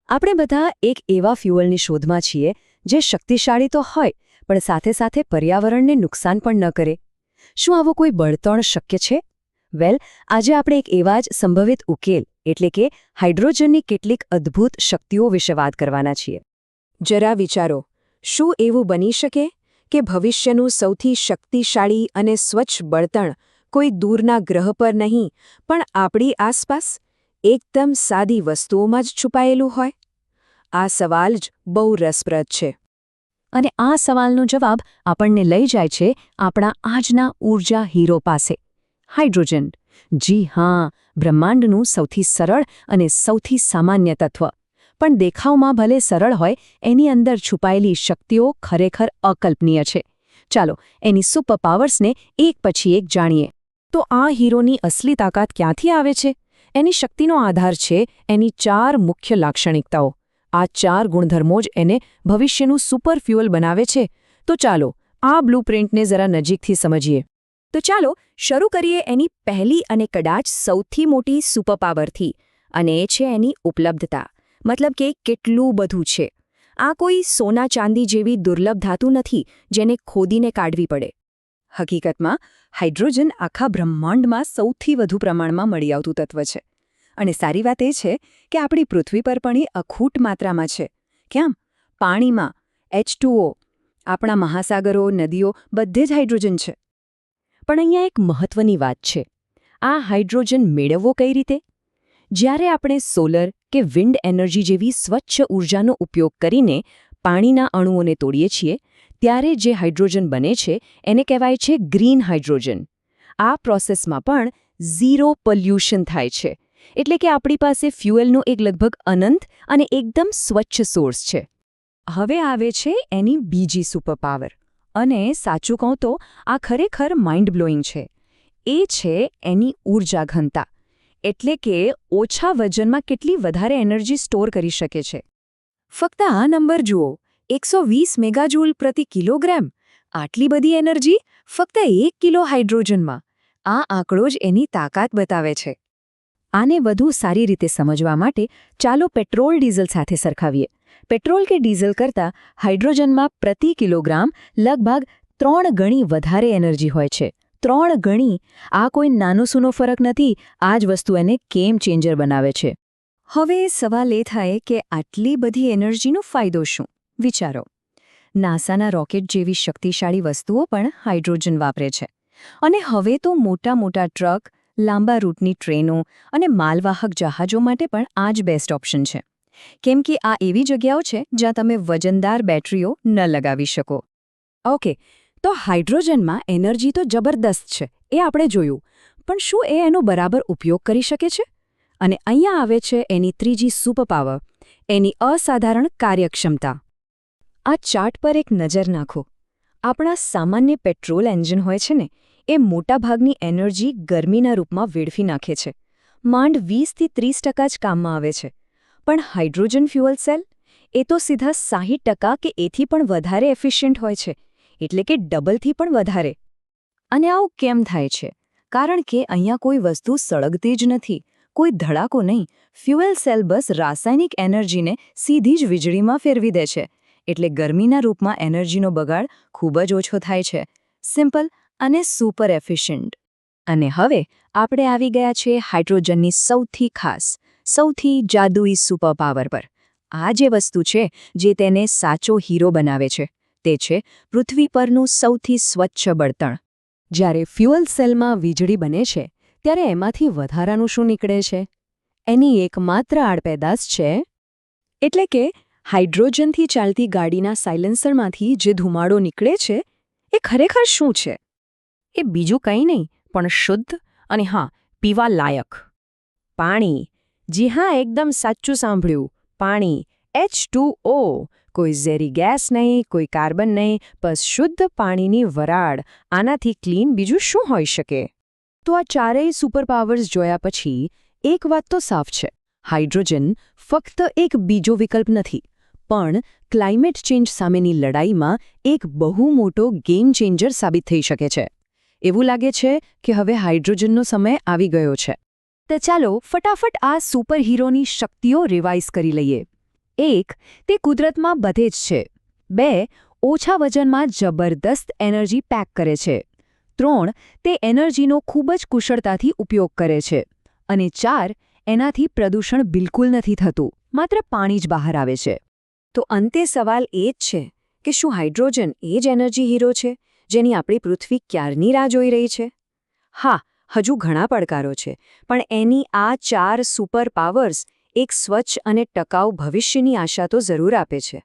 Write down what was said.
આપણે બધા એક એવા ફ્યુઅલની શોધમાં છીએ જે શક્તિશાળી તો હોય પણ સાથે સાથે પર્યાવરણને નુકસાન પણ ન કરે. શું આવો કોઈ બળતણ શક્ય છે? વેલ, આજે આપણે એક એવા જ સંભવિત ઉકેલ એટલે કે હાઇડ્રોજનની કેટલીક અદ્ભુત શક્તિઓ વિશે વાત કરવાના છીએ. જરા વિચારો, શું એવું બની શકે કે ભવિષ્યનું સૌથી શક્તિશાળી અને સ્વચ્છ બળતણ કોઈ દૂરના ગ્રહ પર નહીં પણ આપણી આસપાસ એકદમ સાદી વસ્તુઓમાં જ છુપાયેલું હોય? આ સવાલ જ બહુ રસપ્રદ છે. અને આ સવાલનો જવાબ આપણને લઈ જાય છે આપણા આજના ઊર્જા હીરો પાસે, હાઇડ્રોજન. જી હા, બ્રહ્માંડનું સૌથી સરળ અને સૌથી સામાન્ય તત્વ. પણ દેખાવમાં ભલે સરળ હોય, એની અંદર છુપાયેલી શક્તિઓ ખરેખર અકલ્પનીય છે. ચાલો એની સુપરપાવર્સને એક પછી એક જાણીએ. તો આ હીરોની અસલી તાકાત ક્યાંથી આવે છે? એની શક્તિનો આધાર છે એની 4 મુખ્ય લાક્ષણિકતાઓ. આ 4 ગુણધર્મો જ એને ભવિષ્યનું સુપર ફ્યુઅલ બનાવે છે. તો ચાલો આ બ્લુપ્રિન્ટને જરા નજીકથી સમજીએ. તો ચાલો શરૂ કરીએ એની પહેલી અને કદાચ સૌથી મોટી સુપરપાવરથી, અને એ છે એની ઉપલબ્ધતા. મતલબ કે કેટલું બધું છે. આ કોઈ સોના ચાંદી જેવી દુર્લભ ધાતુ નથી જેને ખોદીને કાઢવી પડે. હકીકતમાં હાઇડ્રોજન આખા બ્રહ્માંડમાં સૌથી વધુ પ્રમાણમાં મળી આવતું તત્વ છે. અને સારી વાત એ છે કે આપણી પૃથ્વી પર પણ એ અખૂટ માત્રામાં છે. કેમ? પાણીમાં, H2O, આપણા મહાસાગરો, નદીઓ બધે જ હાઇડ્રોજન છે. પણ અહીંયા એક મહત્વની વાત છે. આ હાઇડ્રોજન મેળવવો કઈ રીતે? જ્યારે આપણે સોલર કે વિન્ડ એનર્જી જેવી સ્વચ્છ ઊર્જાનો ઉપયોગ કરીને પાણીના અણુઓને તોડીએ છીએ, ત્યારે જે હાઇડ્રોજન બને છે એને કહેવાય છે ગ્રીન હાઇડ્રોજન. આ પ્રોસેસમાં પણ ઝીરો પોલ્યુશન થાય છે. એટલે કે આપણી પાસે ફ્યુઅલનો એક લગભગ અનંત અને એકદમ સ્વચ્છ સોર્સ છે. હવે આવે છે એની બીજી સુપરપાવર. અને સાચું કહું તો આ ખરેખર માઇન્ડ બ્લોઈંગ છે. એ છે એની ઊર્જા ઘનતા. એટલે કે ઓછા વજનમાં કેટલી વધારે એનર્જી સ્ટોર કરી શકે છે. ફક્ત આ નંબર જુઓ, 120 મેગાજૂલ પ્રતિ કિલોગ્રામ. આટલી બધી એનર્જી ફક્ત 1 કિલો હાઇડ્રોજનમાં. આ આંકડો જ એની તાકાત બતાવે છે. આને વધુ સારી રીતે સમજવા માટે ચાલો પેટ્રોલ ડીઝલ સાથે સરખાવીએ. પેટ્રોલ કે ડીઝલ કરતાં હાઇડ્રોજનમાં પ્રતિ કિલોગ્રામ લગભગ 3 ગણી વધારે એનર્જી હોય છે. 3 ગણી! આ કોઈ નાનો સૂનો ફરક નથી. આ જ વસ્તુ એને ગેમ ચેન્જર બનાવે છે. હવે સવાલ એ થાય કે આટલી બધી એનર્જીનો ફાયદો શું? વિચારો. નાસાના રોકેટ જેવી શક્તિશાળી વસ્તુઓ પણ હાઇડ્રોજન વાપરે છે. અને હવે તો મોટા મોટા ટ્રક, લાંબા રૂટની ટ્રેનો અને માલવાહક જહાજો માટે પણ આ જ બેસ્ટ ઓપ્શન છે. કેમ કે આ એવી જગ્યાઓ છે જ્યાં તમે વજનદાર બેટરીઓ ન લગાવી શકો. ઓકે, તો હાઇડ્રોજનમાં એનર્જી તો જબરદસ્ત છે, એ આપણે જોયું. પણ શું એ એનો બરાબર ઉપયોગ કરી શકે છે? અને અહીંયા આવે છે એની ત્રીજી સુપરપાવર, એની અસાધારણ કાર્યક્ષમતા. આ ચાર્ટ પર એક નજર નાખો. આપણા સામાન્ય પેટ્રોલ એન્જિન હોય છે ને, એ મોટાભાગની એનર્જી ગરમીના રૂપમાં વેડફી નાખે છે. માંડ 20 થી 30% જ કામમાં આવે છે. પણ હાઇડ્રોજન ફ્યુઅલ સેલ? એ તો સીધા 60% કે એથી પણ વધારે એફિશિયન્ટ હોય છે. એટલે કે ડબલથી પણ વધારે. અને આવું કેમ થાય છે? કારણ કે અહીંયા કોઈ વસ્તુ સળગતી જ નથી. કોઈ ધડાકો નહીં. ફ્યુઅલ સેલ બસ રાસાયણિક એનર્જીને સીધી જ વીજળીમાં ફેરવી દે છે. એટલે ગરમીના રૂપમાં એનર્જીનો બગાડ ખૂબ જ ઓછો થાય છે. સિમ્પલ અને સુપર એફિશિયન્ટ. અને હવે આપણે આવી ગયા છીએ હાઇડ્રોજનની સૌથી ખાસ, સૌથી જાદુઈ સુપરપાવર પર. આ જે વસ્તુ છે જે તેને સાચો હીરો બનાવે છે, તે છે પૃથ્વી પરનું સૌથી સ્વચ્છ બળતણ. જ્યારે ફ્યુઅલ સેલમાં વીજળી બને છે, ત્યારે એમાંથી વધારાનું શું નીકળે છે? એની એકમાત્ર આડપેદાશ છે. એટલે કે હાઇડ્રોજનથી ચાલતી ગાડીના સાયલેન્સરમાંથી જે ધુમાડો નીકળે છે, એ ખરેખર શું છે? એ બીજું કંઈ નહીં પણ શુદ્ધ અને હા, પીવા લાયક પાણી. જી હા, એકદમ સાચું સાંભળ્યું. પાણી. H2O. કોઈ ઝેરી ગેસ નહીં, કોઈ કાર્બન નહીં, બસ શુદ્ધ પાણીની વરાળ. આનાથી ક્લીન બીજું શું હોઈ શકે? તો આ ચારેય સુપરપાવર્સ જોયા પછી એક વાત તો સાફ છે. હાઇડ્રોજન ફક્ત એક બીજો વિકલ્પ નથી, પણ ક્લાઇમેટ ચેન્જ સામેની લડાઈમાં એક બહુ મોટો ગેમ ચેન્જર સાબિત થઈ શકે છે. એવું લાગે છે કે હવે હાઇડ્રોજનનો સમય આવી ગયો છે. તો ચાલો ફટાફટ આ સુપર હીરોની શક્તિઓ રિવાઇઝ કરી લઈએ. 1. તે કુદરતમાં બધે જ છે. 2. ઓછા વજનમાં જબરદસ્ત એનર્જી પેક કરે છે. 3. તે એનર્જીનો ખૂબ જ કુશળતાથી ઉપયોગ કરે છે. અને 4. એનાથી પ્રદૂષણ બિલકુલ નથી થતું, માત્ર પાણી જ બહાર આવે છે. તો અંતે સવાલ એ જ છે કે શું હાઇડ્રોજન એ જ એનર્જી હીરો છે જેની આપણી પૃથ્વી ક્યારની રાહ જોઈ રહી છે? હા, હજુ ઘણા પડકારો છે, પણ એની આ 4 સુપર પાવર્સ એક સ્વચ્છ અને ટકાઉ ભવિષ્યની આશા તો જરૂર આપે છે.